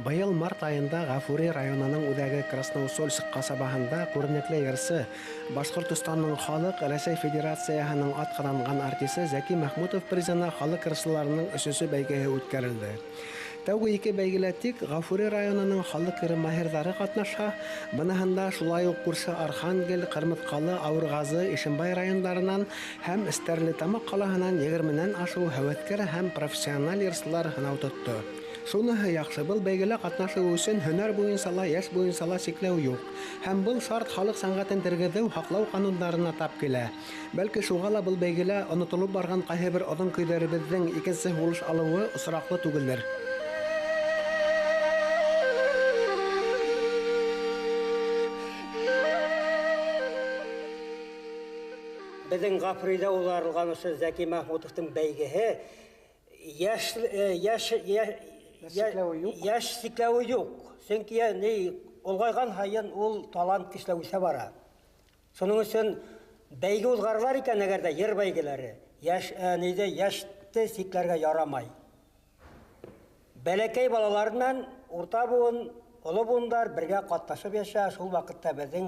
Быйыл март айында Гафурий районының үдәге Красноусольск касабаһында күренекле йырсы Башкортстанның халык Рәсәй Федерацияһының атҡаҙанған артисы Зәки Мәхмүтов призына халык йырсыларының 3-нче бәйгеһе үткәрелде. Тәүге 2 бәйгелә тик Гафурий районының халык йыры маһирҙары ҡатнаша, быныһында шулай уҡ күрше Архангель, Ҡырмыҫҡалы, Ауырғазы, Ишембай райондарынан һәм Стәрлетамаҡ ҡалаһынан 20-нән ашыу һәүәҫкәр һәм профессиональ йырсылар һынау тотто. Шуныһы яҡшы, был бәйгелә ҡатнашыу өсөн һөнәр буйынса ла, йәш буйынса ла сикләү юҡ. Һәм был шарт халыҡ сәнғәтен тергеҙеү, һаҡлау ҡанундарына тап килә. Бәлки шуға ла был бәйгелә онотолоп барған ҡайһы бер оҙон көйҙәребеҙҙең икенсе һулыш алыуы осраҡлы түгелдер. Беҙҙең Гафурийҙа уҙарылған ошо Зәки Мәхмүтовтың бәйгеһе йәш сикләүе юҡ. Сөнки олғайған һайын ул талант кешелә үҫә бара. Шуның өсөн бәйге уҙғарылар икән, әгәр дә йыр бәйгеләре, йәште сикләргә ярамай. Бәләкәй балаларынан урта буын, оло буындар бергә ҡатнашып йәшә, шул ваҡытта беҙҙең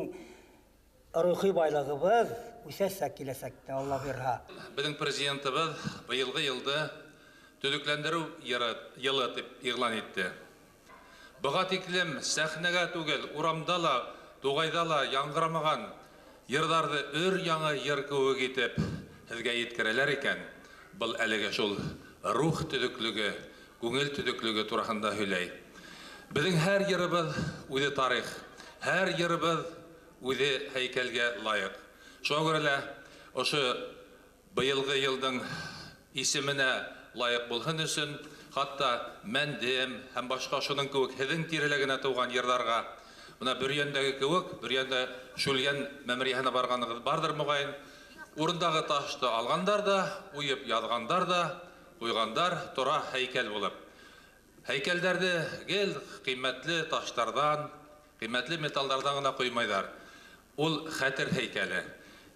рухи байлығыбыҙ үсәсәк киләсәктә, Алла бирһа. Беҙҙең президентыбыҙ быйылғы йылды төҙөкләндереү йылы тип иғлан итте. Быға тиклем сәхнәгә түгел, урамда ла, туғайда ла яңғырамаған йырҙарҙы өр-яңы йыр кеүек итеп һеҙгә еткерәләр икән, был әлегә шул рух төҙөклөгө, күңел төҙөклөгө тураһында һөйләй. Беҙҙең һәр йырыбыҙ үҙе тарих, һәр йырыбыҙ үҙе һәйкәлгә лайыҡ. Шуға күрә лә ошо быйылғы йылдың исеменә лайыҡ булһын өсөн, хатта мәндем һәм башҡа шуның кеүек һеҙҙең тирәләгенә тыуған йырҙарға, бына Бөрйәндәге кеүек, Бөрйәндә Шүлгән мәмерйәһенә барғанығыҙ бардыр моғайын, урындағы ташты алғандар да, уйып яҙғандар да, ҡуйғандар тора һәйкәл булып. Һәйкәлдәрҙе гел ҡиммәтле таштарҙан, ҡиммәтле металдарҙан ғына ҡуймайҙар. Ул хәтер һәйкәле.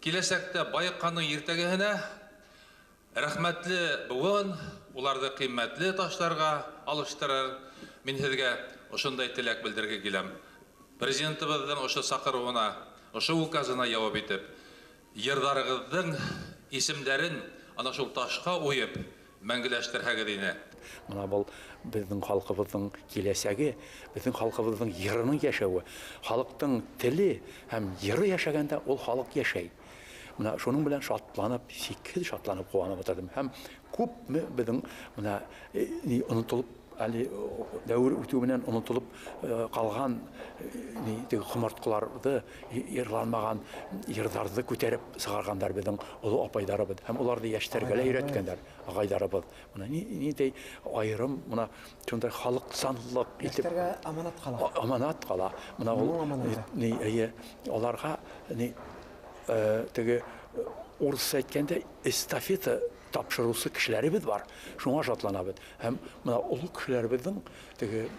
Киләсәктә байыҡҡаны иртәгәһенә рәхмәтле быуын, уларҙы ҡиммәтле таштарға алыштырыр. Мин һеҙгә ошондай теләк белдергә киләм. Президентыбыҙҙың ошо саҡырыуына, ошо указына яуап итеп, йырҙарығыҙҙың исемдәрен ана шул ташҡа уйып мәңгеләштерһәгеҙ ине. Мына был беҙҙең халҡыбыҙҙың киләсәге, беҙҙең халҡыбыҙҙың йырының йәшәүе, халыҡтың теле һәм йыры йәшәгәндә ул халыҡ йәшәй. Мына шуның белән шатланып, сикһеҙ шатланып ҡыуанып ултырдым. Һәм күпме беҙҙең мына онотолоп, әле дәүер үтеү менән онотолоп ҡалған ҡомартҡыларҙы, йырланмаған йырҙарҙы күтәреп сығарғандар беҙҙең оло апайҙарыбыҙ. Һәм уларҙы йәштәргә лә өйрәткәндәр, ағайҙарыбыҙ. Мына ниндәй айырым, мына шундай халыҡсанлыҡ итеп. Йәштәргә аманат ҡала. Аманат ҡала. Мына ул уларға теге урысса әйткәндә эстафета тапшырыусы кешеләребеҙ бар. Шуңа шатланабыҙ. Һәм мына оло кешеләребеҙҙең теге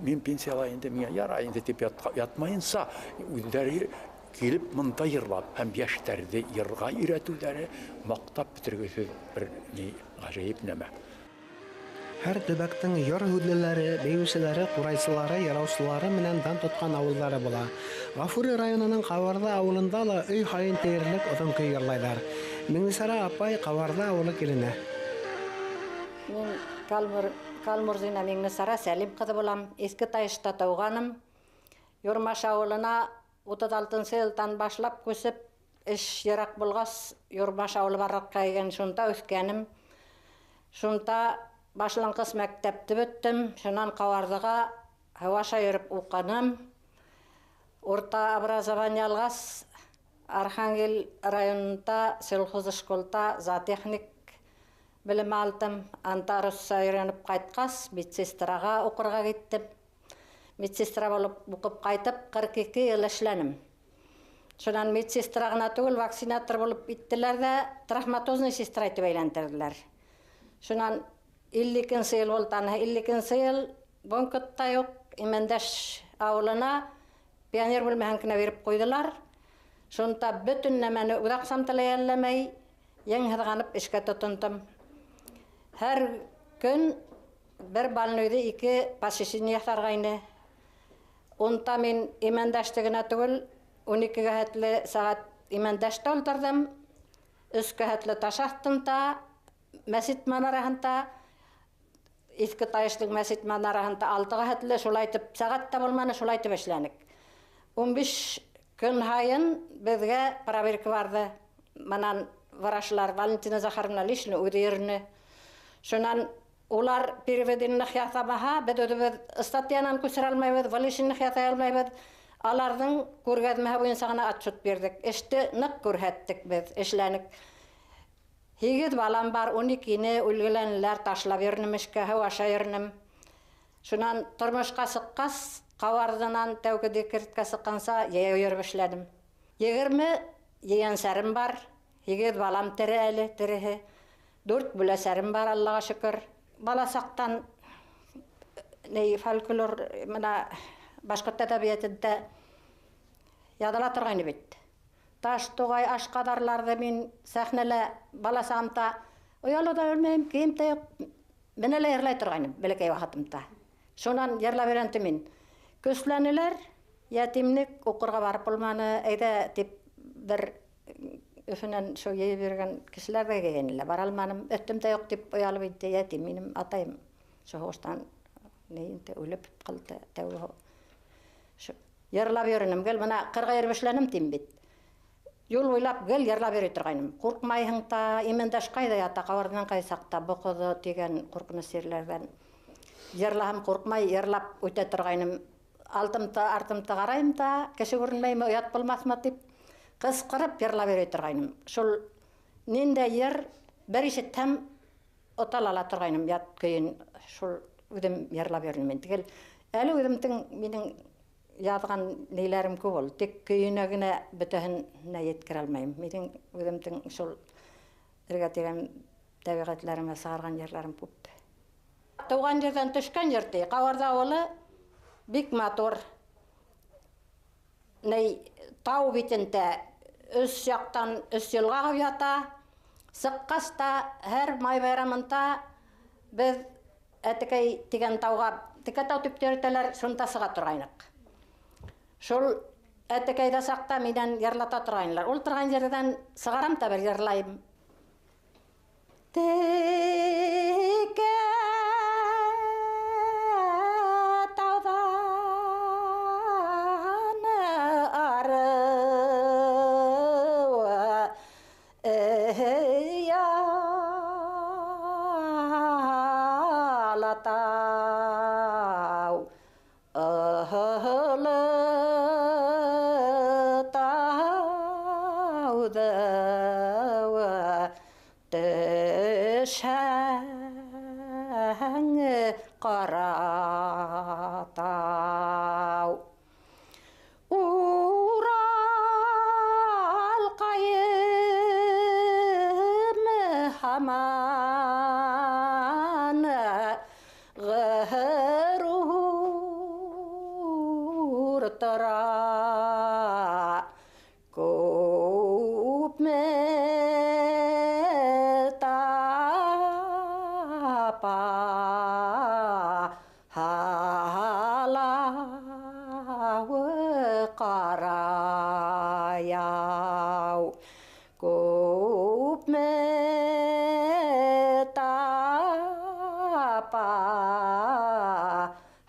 мин пенсияла инде, миңә ярай инде тип ятмайынса, үҙҙәре килеп мында йырлап, һәм йәштәрҙе йырға өйрәтеүҙәре маҡтап бөтөргөһөҙ бер ғәжәйеп нәмә. Һәр төбәктең йыр һүҙлеләре, бейеүселәре, ҡурайсылары, яраусылары менән дан тотҡан ауылдары була. Гафурий районының Ҡаварҙа ауылында ла өй һайын тиерлек оҙон көй йырлайҙар. Миңнисара апай Ҡаварҙа ауылы килене. Мин Калмурзина Миңнисара Сәлим ҡыҙы булам. Иске Тайышта тыуғаным. Юрмаш ауылына 36-нчы йылдан башлап күсеп, эш йыраҡ булғас, Юрмаш ауылы барлыҡҡа килгән, шунда үҫкәнем. Шунда башланғыс мәктәпте бөттөм. Шунан Ҡаварҙыға һауаша йөрөп уҡыным. Урта образование алғас, Архангель районында сельхоз школда зоотехник белем алдым. Анда русса өйрәнеп ҡайтҡас, медсестраға уҡырға киттем. Медсестра булып уҡып ҡайтып, 42 йыл эшләнем. Шунан медсестра ғына түгел, вакцинатор булып иттеләр ҙә, травматозный сестра итеп әйләндерҙеләр. Шунан 52-нче йыл булды. 52-нче йыл Бонкотта юҡ, Имәндәш ауылына пионер бүлмәһенә биреп ҡуйҙылар. Шунда бөтөн нәмәне үҙ аҡсам тәләйәлләмәй, йәңһеҙғанып эшкә тотондом. Һәр көн бір балнөйді 2 посещение тарғайны. Онта мен имандаштығына түгіл 12 ғәтлі сағат имандашты олдырдым. 3 ғәтлі ташақтымта, мәсет манарағынта, 2 тайыштың мәсет манарағынта 6 ғәтлі шулайтып, сағатта болманы шулайтып әшләнік. 15 күн хайын бізге проверка барды. Манан врачлар Валентина Захаровна лично өдеріні. Шунан олар переведенлік ясамаға, біз өдібіз статьянан көсір алмайбыз, валишінлік ясай алмайбыз. Алардың көргәдімі бойынсағына отчет бердік. Ішті нық көргәттік біз, ішләнік. 8 балам бар, 12-ні үлгіленілер ташла берінім, ішкі хау аша ерінім. Шунан тұрмышқа сыққас, қауардынан тәукіде кіртке сыққанса, ие өйіріп ішләдім. 20 еген сәрім бар, 2 балам тірі әлі, тірігі. 4 бүлі сәрім бар, Аллаға шүкір. Бала сақтан фольклор, башқұрт әдәбиетінде ядала тұрғайны бетті. Таш тоғай ашқадарларды мен сәхнелі бала сағымта, ұялыда өлмейм, кейімті еқ, мен әлі ерлай тұрғайным, білікей вақытымта. Шонан ерла беренті мен. Көсіләнілер, ятимнік оқырға барып болманы, әйді деп бір өфінен шо ей берген кісілер бәгегенілі. Бар алманым, өттімді еқ деп ұялы бейді, ятим, менім атайым. Шоғыстан нейінті өліп қылды, тәуі. Ерла берінім, гел, мұна қырға ербішләнім тем бет. Yol oylap gel yerla beri тұрғайным. Қорқмайһыңта, имендаш қайда ята, қаварынан қайсақта, бұқыды деген қорқыны серлерден. Ерлахым қорқмай, ерлап өте тұрғайным. Алтымта, артымта қарайымта, кеші көрінмеймі, ұят болмасыма деп, қыз қырып ерла бері тұрғайным. Шол ненде ер, бір еші тәм оталала тұрғайным, ят көйін, шол өдім ерла берінмен. Тегел, әлі өдімтің менің ядған нейлерім көп ол. Тек күйінігіне бүтіхін еткір алмайым. Менің өдімтің шол іргетеген тәбиғатларыма сағарған ерлерім көп. Туған жерден түшкен жерде, қауарда олы бик мотор. Тау бетінде үс жақтан үс елға қойата, сыққаста, әр май байрамында біз әтікей теген тауға, тіке тау түптерітелер сұнтасыға тұрғайнық. Шол әтікейді сақта менен ерлата тұрғайнылар. Ол тұрған жерден сығарам та бір ерлайым. Теке таудан ары алатау ығылы Төшәңі қаратау Урал қайымы хаманы ғырур тұра көп қараяу көп метапа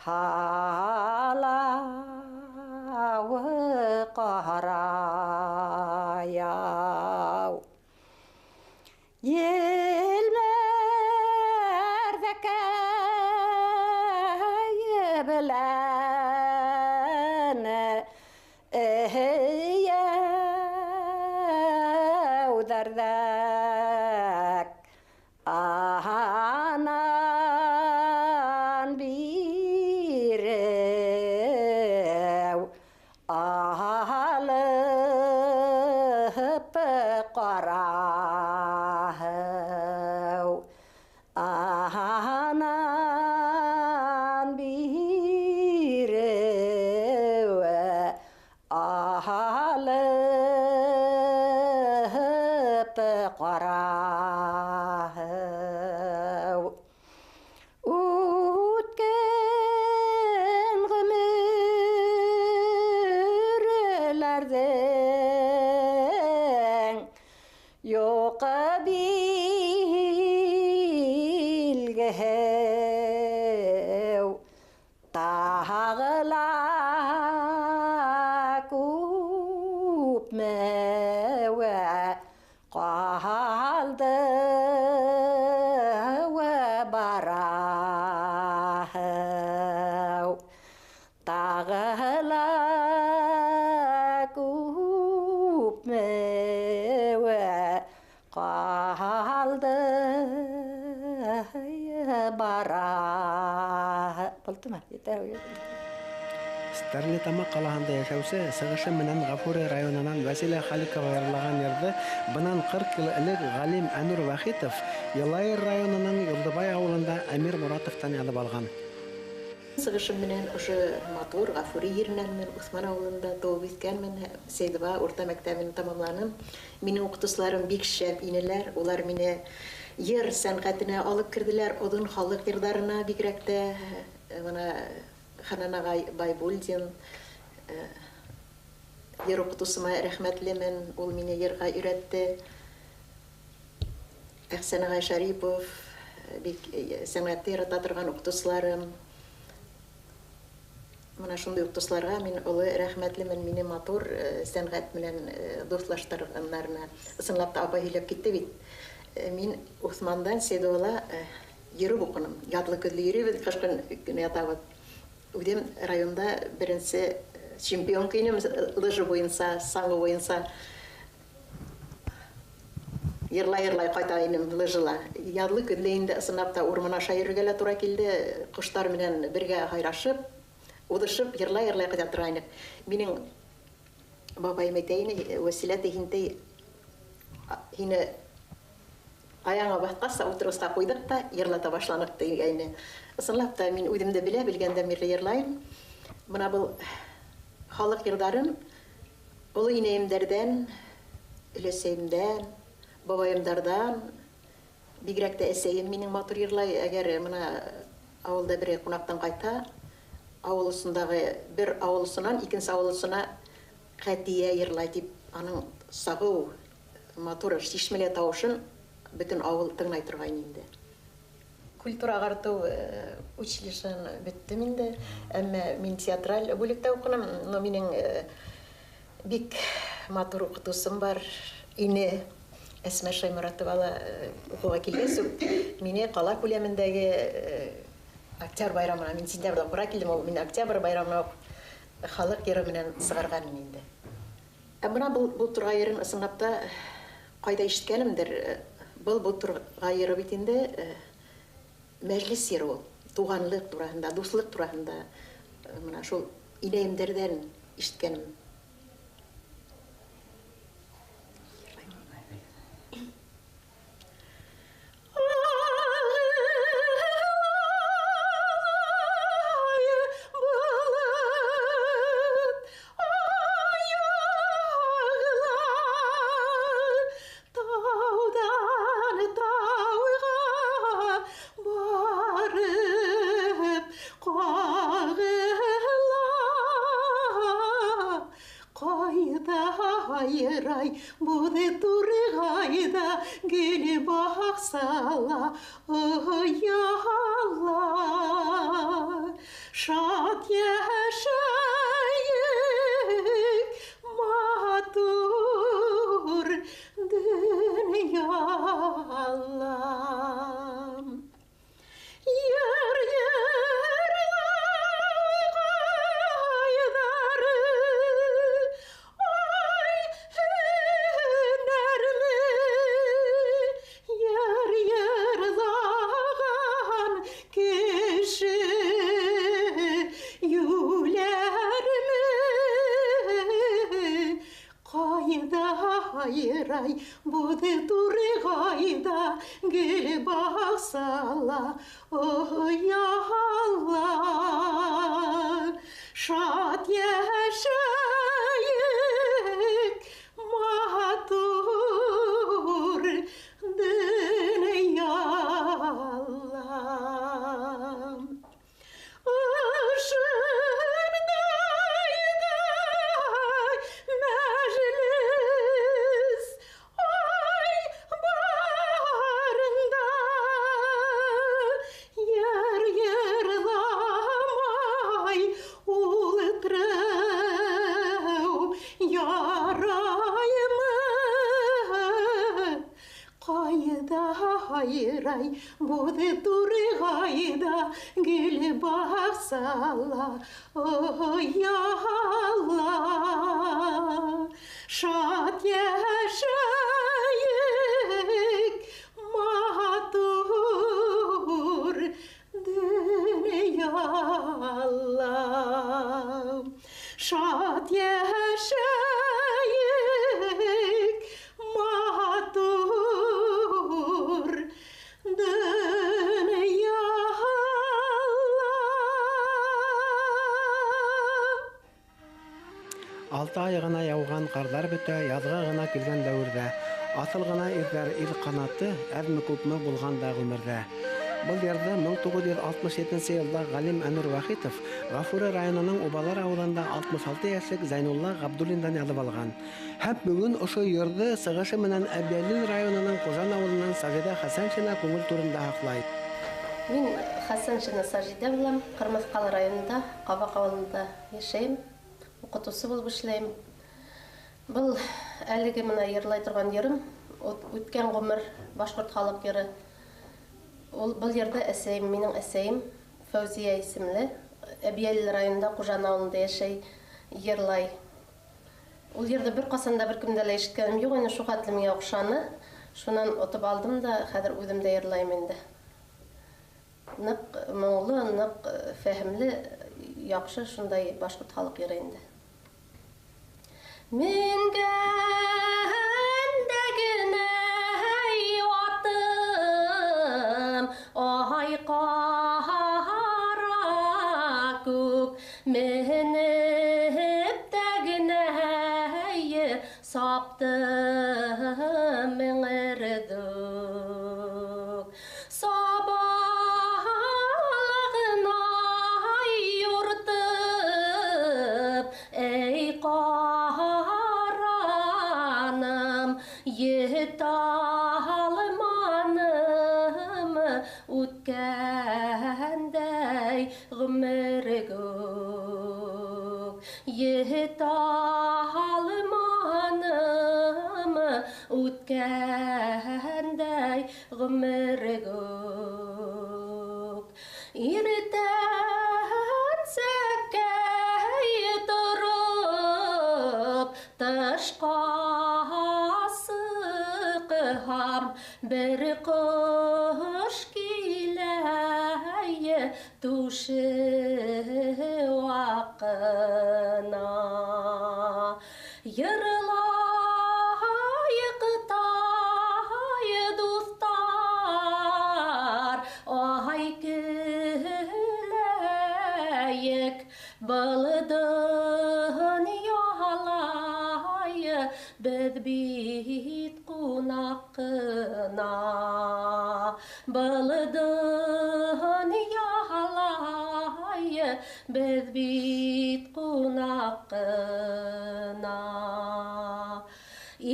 халауы қараяу елмердеке біләні Дардак анан биреу алып қарау анан биреу алып қарау тағыла күпмәуә қалды барау тағыла күпмәуә қалды бара болдума Старлетама қалаһында яшәүсе сығышы менән Гафурий районынан Василия Халикова ярлаган ерді бынан 40 ел элек Галим Әнүр Вахитов Елайыр районының Юлдыбай авылында Әмир Муратовтан алып алган. Сығышым менән ошо матур Гафурий ерінен мен Усман авылында туып үскәнмен, Сейдова урта мәктәбен тамамланым. Минең укытучыларым бик шәп инеләр, улар мине йыр сәнгатенә алып керделәр, одын халык йырдарына бигрәк тә мына Ханан агай Байбулдин йыр укытучыма рәхмәтлемен, ул мине йырга өйрәтте. Әхсән агай Шарипов бик сәнгатьтә ярата торган укытучыларым. Мына шундый укытучыларга мин олы рәхмәтлемен, мине матур сәнгать белән дуслаштырганнарына. Ысынлап та апа һөйләп китте бит. Мин Усмандан Седола йөрү укыным. Ядлы көҙлө йөрөбөз, кышкын көне ятабыз. Үдем районда беренче чемпион кинем лыжа буенча, саңгы буенча. Йырлай кайта инем лыжыла. Ядлы көҙлө инде ысынлап та урман аша йөрергә лә туры килде. Коштар менән бергә хайрашып, удышып, йырлай кайта тора инек. Минең бабайым әйтәйне, Василия дигәндәй һине аяңа баскач утырышка куйдык та йырлата башланык дигәйне. Ысынлап та мин үҙемдә белгәндә мирле йырлайм. Мына бул халык йырдарын олы инәемдәрдән, өләсәйемдән, бабайымдардан, бигрәк тә әсәйем минең матур йырлай. Әгәр мына авылда бер кунактан кайта, авылысындагы бер авылысынан икенче авылысына Хәтия йырлай дип, аның сагыу матур шишмәле тавышын бөтен авыл тыңлай торган инде. Культура агарту училищен беттем инде, әмма мин театраль бүлектә укыным, но минең бик матур укытучым бар, ине Әсмә Шайморатова укуга килгән. Мине кала күләмендәге октябрь байрамына, мин сентябрьдә кура килдем, ул мин октябрь байрамына халык йыры менән сыгарган инде. Мына бу турга йырын ысынлап та кайда ишеткәнемдер. Бу турга йыры бит инде мәҗлес йыры ул. Туганлык турында, дуслык турында. Мына шул инәемдәрдән ишеткәнем. Буде тургайда гели баксала ояла шат яшайык матур дөньялам яр Айрай, буде тургайда гел баксала ояла шат яшайык матур дөньялам рай, буде тургайда, гүл бақсала, ой Алла, шат яшайық, матур dünya Allah, şad yaşayık, matur dünya Allah. 6 ай гына яуган кардар бөтә, язга гына килгән дәврдә, асыл гына ирләр ил канаты, әзме күпме булган да гомердә. Бұл yerdə 1967 елда Галим Әнүр Вахитов Гафурий районының Убалар авылында 66 яшьлек Зайнулла Габдуллиндан язып алган. Һәм бүген ошо йөрде сыгышы менән Әбьялил районының Кузан авылынан Сагида Хәсәншина күңел турында хаклай. Мин Хәсәншина Сагида булам, Кырмыскал районында, Кабак авылында яшәйм, укытучы булып эшләйм. Бұл әлеге менә йырлай торган йырым, үткән гомер башкорт халык йыры. Бұл жерде әсәйім, менің әсәйім Фәузия исемле, Әбьялил районында Кужан ауылында яшәй, йырлай. Ул жерде бір қасанда бір кімді әлі ешіткенім жоқ, оны шуқатлы миңа оқшаны. Шунан отып алдым да, хәдір үдімде йырлайым енді. Нық мұңлы, нық фәхімлі, яқшы шундай башқұрт халық йыры енді. Ay qara көк менеп тәгінәйі сапты меңірдік. Сабалығына юртып, әй қараным, еталыманым, үткәндәй ғүміргік. Еталыманым, үткәндәй ғүміргік. Иртән сәккәй тұрып, тышқа сықығам, бір қыш келәйі түші уақына. Йырлайық тай достар, ай күләйік, бұлдың ялайы, біз бит қунақына. Бұлдың ялайы, біз бит қунақына.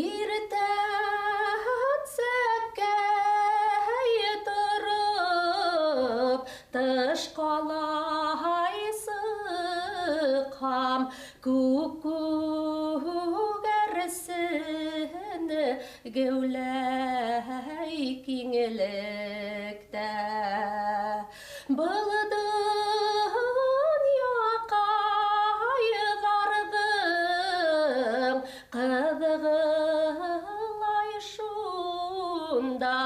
Иртән сәккәй тұрып, тышқалай сықам, күгәрсіні гәуләй кеңелікті. Бұлдың яқай ғарғың, қыдығылай шунда,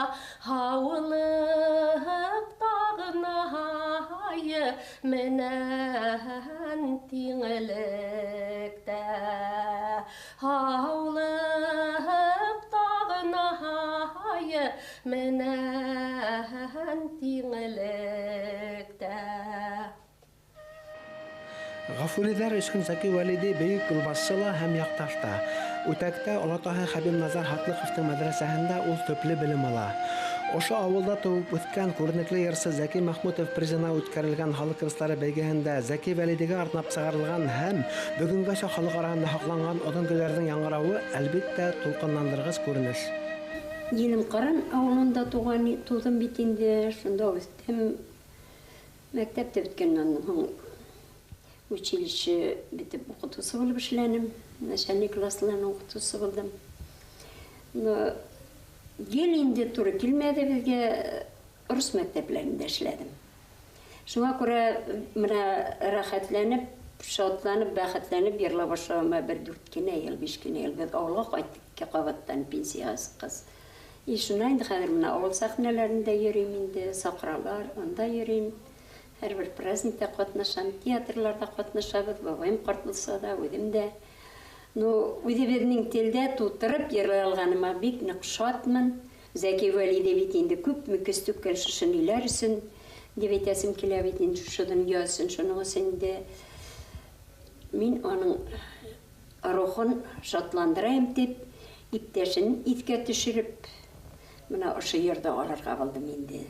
хауылық тағынайы менән теңілікті. Хаулық тағынайы менән теңілікті. Гафурилар өчен Заки Валиди бөек юлбашчыла һәм якташта. Үтәктә олатаһы Хәбиб Назар Хатлыковтың мәдрәсәһендә ул төпле белем ала. Ошо авылда туып үткән күренекле йырчы Заки Мәхмүтов призына үткәрелгән халык ырслары бәйгеһендә Заки Валидигә арнап сыгарылган һәм бүгенгәчә халык араһында һакланган одан көйләрнең яңгыравы әлбәттә тулкынландыргыч күренеш. Елім Қаран ауылында тудым бит инде, шунда үстем. Мәктәптә биткәннән соң училище битеп укытучы булып эшләнем. Начальник классларның укытучысы булдым. ел инде туры килмәде безгә, рус мәктәпләрендә эшләдем. Шуңа күрә менә рәхәтләнеп, шатланып, бәхетләнеп йырлап башлаганыма 4 кенә ел, 5 кенә ел без авылга кайттык, кабаттан пенсияга чыккыз. И шунда инде хәзер менә авыл сәхнәләрендә йөрим инде, сакралар, анда йөрим. Һәрбер праздникта катнашам, театрларда катнашабыз, бабаем карт булса да, үзем дә. Ну, үзебезнең телдә тутырып йырлый алганыма бик нык шатмын. Зәки Вәлидә бит инде күп мөкес түккән шушы ниләр өчен дип әйтәсем килә бит инде шушы дөнья өчен, шуның өчен дә мин аның рухын шатландырайым дип, иптәшен искә төшереп, менә ошы йырда алырга булдым инде.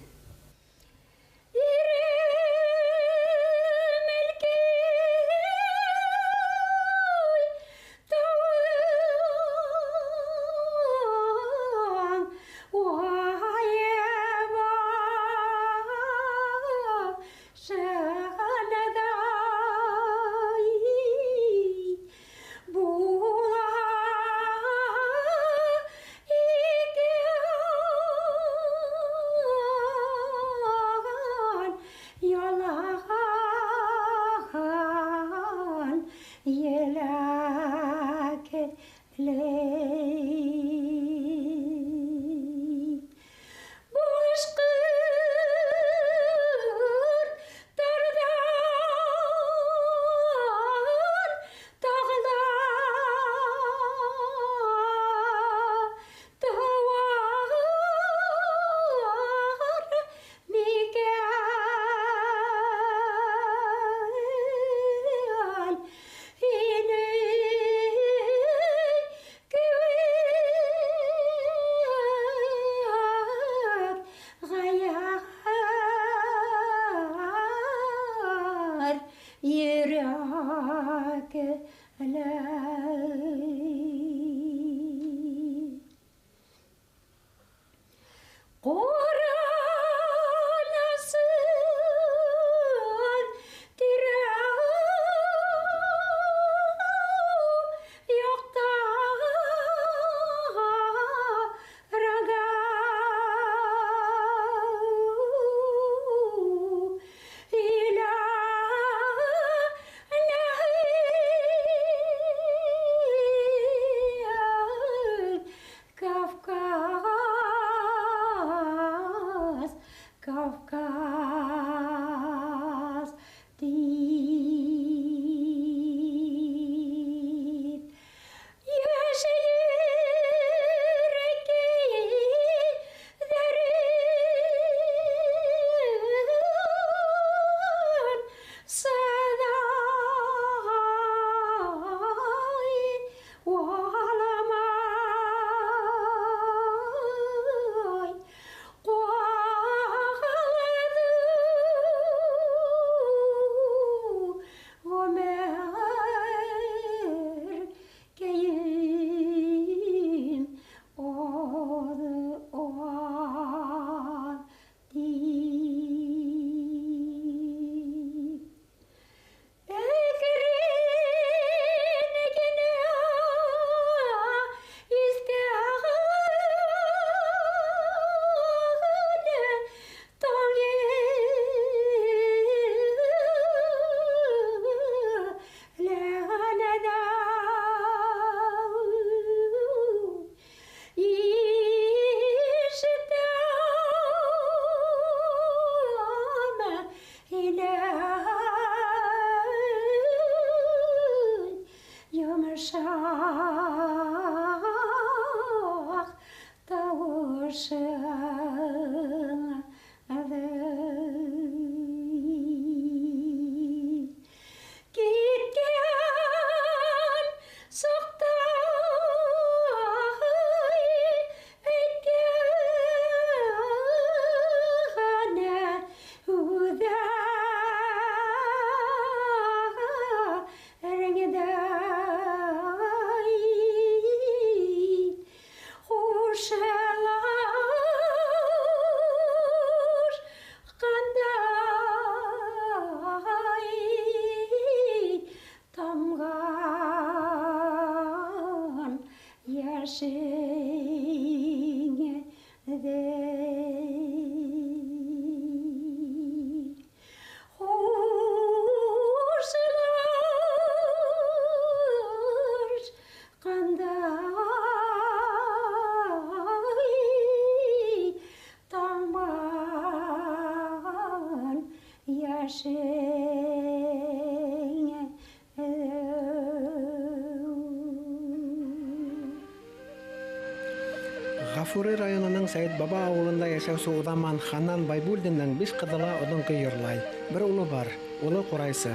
Гафурий районының Сәйд Баба ауылында яшәүче Удаман Ханан Байбулдинның 5 кызыла одынкы йырлай. Бер улы бар, улы Курайсы.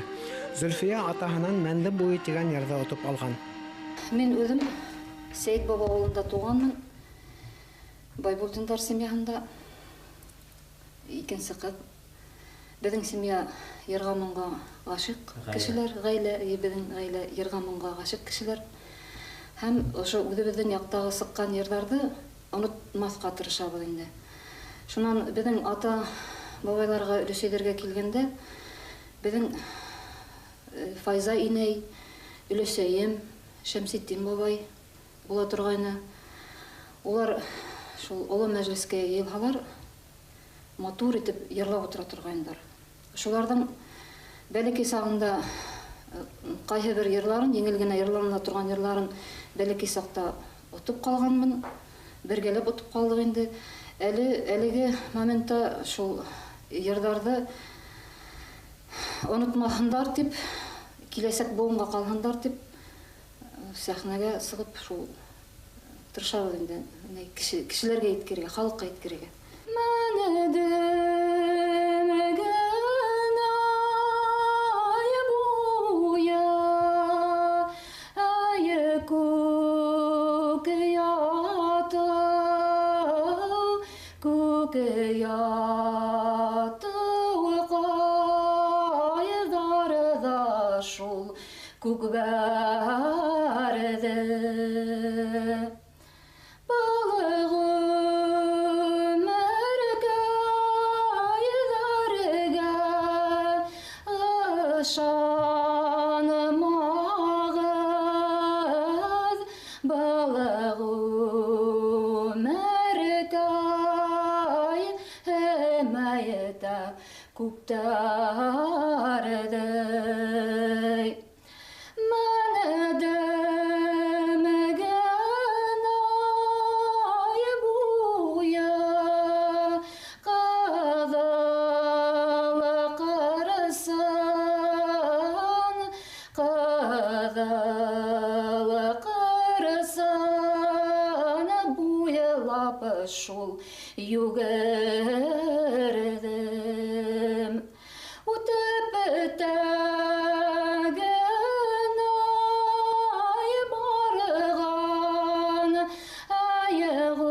Зөлфия атаһынан мәнле буй тигән ярда отып алган. Мен өзім Сәйд Баба ауылында туғанмын. Байбулдиндар семьяһында икенче кыз. Безнең семья йырга-моңга гашык кешеләр, безнең гаилә йырга-моңга гашык кешеләр. Һәм ошо үзебезнең яктагы сыккан йырларны онытмаска тырышабыз инде. Шуннан безнең ата бабайларга өлешедерге килгәндә, безнең Файза инәй, өлешәем, Шәмсетдин бабай була торгайны. Улар шул олы мәҗлескә йыелһалар, матур итеп йырлап утыра торгайндар. Шулардан бәләкәй сагында кайһы бер йырларын, еңел генә йырлана торган йырларын бәләкәй сакта отып калганмын. Бергәләп отып калдык инде. Әлеге моментта шул йырларны онытмасындар дип, киләсәк буынга калгандар дип, сәхнәгә сыгып шул тырышабыз инде. Кешеләргә әйткергә, халыкка әйткергә. Шул югердем утып тәген ай барган аягым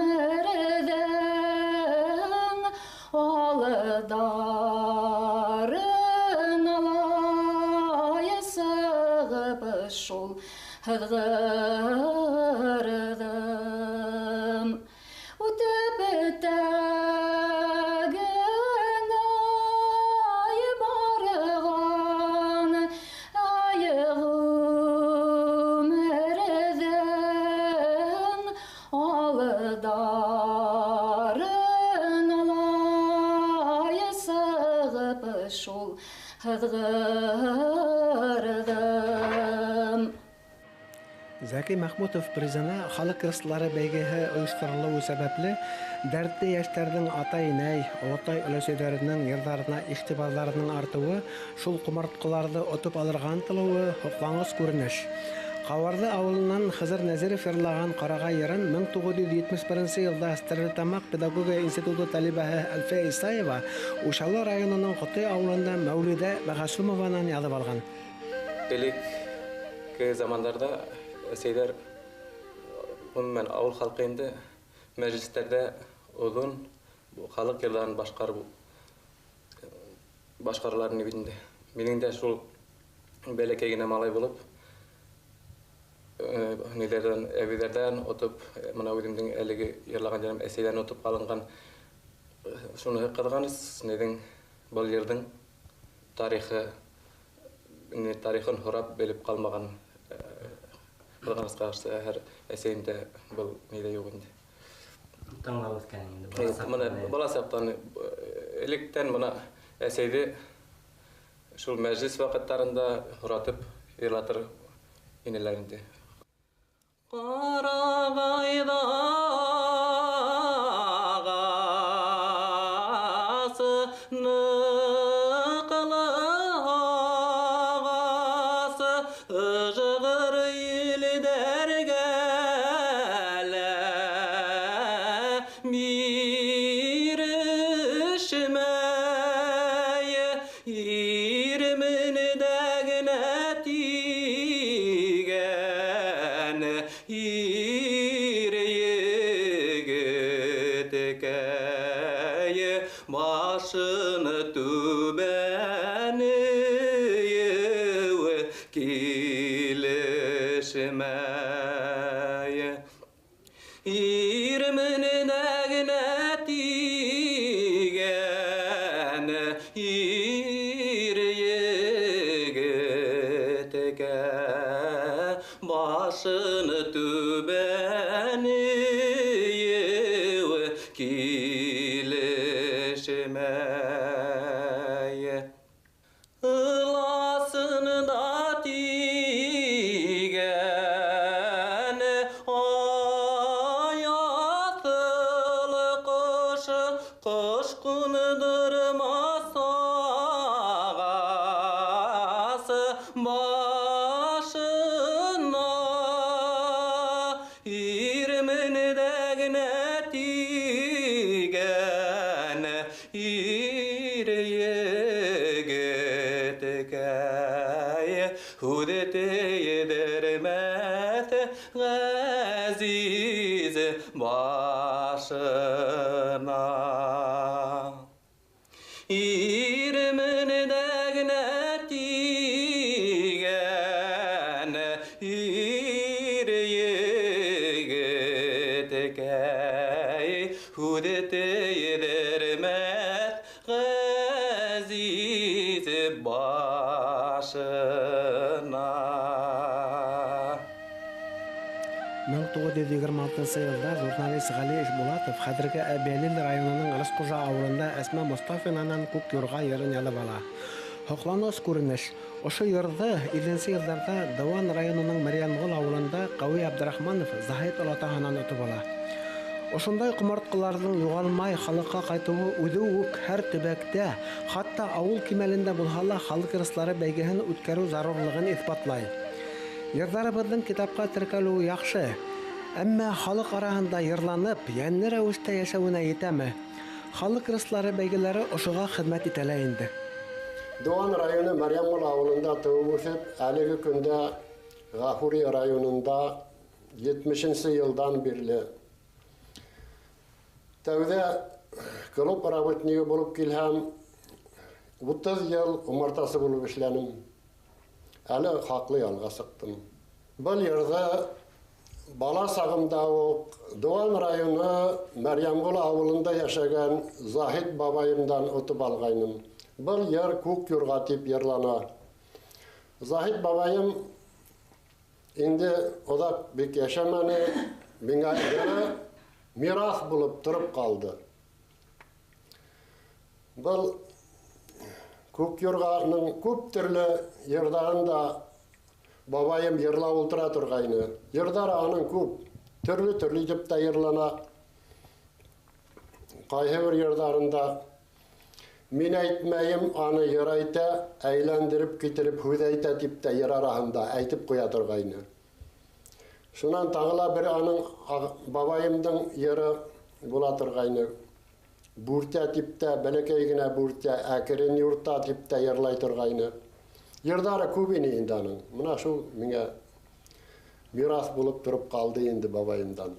әрден алдарын алай сығып шул һыдгырдым утып тәген ай барган аягым әрден алдарын алай сығып шул һыдгырдым. Зәки Мәхмүтов призына халык кырслары бәйгеһе оештырылуы сәбәпле дәртле яшьтәрнең ата-инәй, олатай өләшәләренең йырдарына игътибарларының артуы, шул кумарткаларны отып алырга ынтылуы хоклангыч күренеш. Каварды авылыннан Хызыр Нәзиров йырлаган Карагай йырын 1971 елда Стәрлетамак педагогия институты талибәһе Әлфия Исаева Ушалы районының Коты авылында Мәүлидә Мәгасумованан язып алган. Элекке замандарда әсәйләр гомумән авыл халкы инде мәҗлесләрдә озын халык йырларын башкаруларын бит инде. Минең дә шул бәләкәй генә малай булып, ниләрдән, әбиләрдән отып, моны үземнең әлеге йырлаган җырым әсәйләрне отып алынган. Шуны кызганыч, нидән бу йырдың тарихы, тарихын һорап белеп калмаган. Кызганыч каршы һәр әсәйдә бу нидә юк инде. Таңлап үткән инде. Моны баласактан электән моны әсәйде шул мәҗлес вакытларында һоратып йырлатыр инеләр инде. Карагайда гасны Başını tübeni kileşmeye İrminin eğne tigen İr yegiteke Başını tübeni kileşmeye Ilasını da tigen Ayatılı kışı kışkındırmaz ağası başına İrmindegine tigen İriyegiteke Hudete yedermez aziz başına İrmindegine tigen İriyegiteke Hudete yedermez aziz başına 1926 yılda jurnalist Gali Ишбулатов хәзерге Әбәлил районының Рыскужа авылында Әсма Мостафинанан күк юрга йырын ялып ала. Хокланыс күренеш. Ошо йырды 50 елларда Даван районының Марьямгол авылында Кавый Абдрахманов Заһид Алатаһанан үтеп ала. Ошондай кумарткаларның югалмай халыкка кайтуы үзе үк һәр төбәктә, хатта авыл кимәлендә булһа ла халык рыслары бәйгеһен үткәрү зарурлыгын исбатлай. Йырҙарыбыҙҙың китапҡа теркәлеүе яҡшы, әммә халык араһында йырланып, йәнле рәүештә йәшәүенә етәме? Халык рыслары бәйгеләре ошоға хеҙмәт итәлә инде. Даван районы Марьямгол ауылында тыуып үҫеп, әлеге көндә Гафурий районында 70-нче йылдан бирле тәүҙә клуб работнигы булып килһәм, 30 йыл умартасы булып эшләнем. Әле хаҡлы ялға сыҡтым. Был йырҙы бала сағымда уҡ Даван районы Марьямгол ауылында йәшәгән Заһид бабайымдан отоп алғайным. Был йыр күк юрға тип йырлана. Заһид бабайым инде оҙаҡ бик йәшәмәне, миңә йыры мираҫ булып тороп ҡалды. Был күк юрғаның күп төрлө йырҙарында бабайым йырлап ултыра торғайны. Йырҙар аның күп, төрлө итеп тә йырлана. Ҡайһы бер йырҙарында мин әйтмәйем, аны йыр әйтә, әйләндереп китереп һүҙ әйтә тип тә йыр араһында әйтеп ҡуя торғайны. Шунан тағы ла бер аның бабайымдың йыры була торғайны. Бүртә тип тә, бәләкәй генә бүртә, әкрен юрта тип тә йырлай торғайны. Йырҙары күп ине инде аның. Мына шул миңә мираҫ булып тороп ҡалды инде бабайымдан.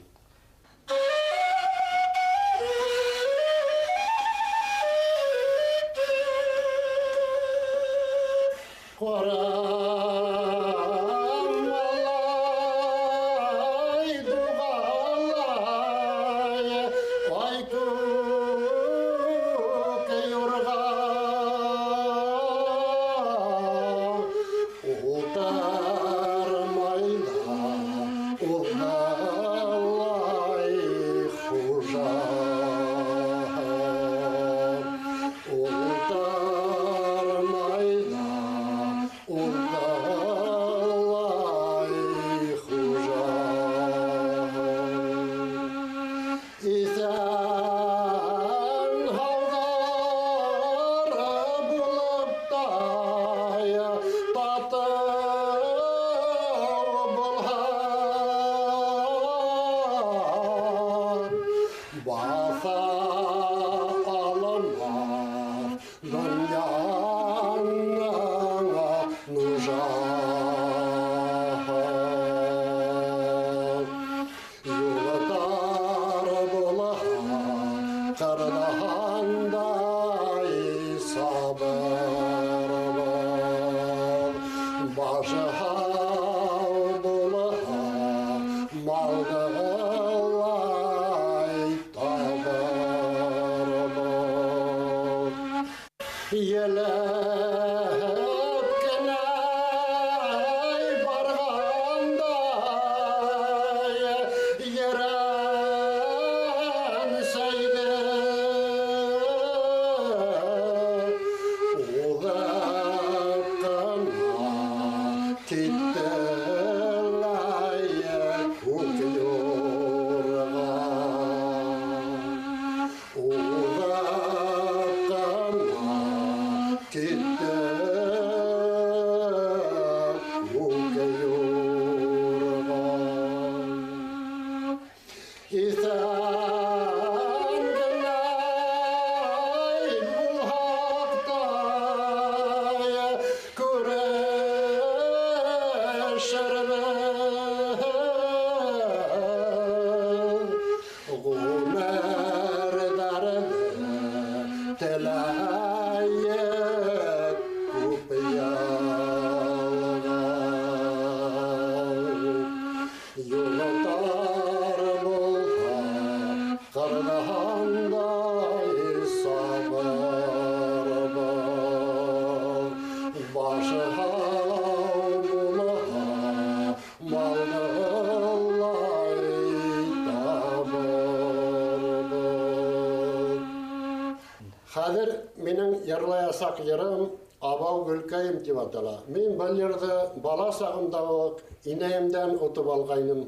Қырдағандай сабыр бол, башы хау бұлыға малдығылай табыр бол. Еліп кінай барғандай ерін сәйді ұлыққына кетті лайық көк юрға. Хәзер менің ерлаясақ ерім абау гүлкайым деп атала. Мен бұл жерді бала сағымдағы инәйімден ұтып алғайным.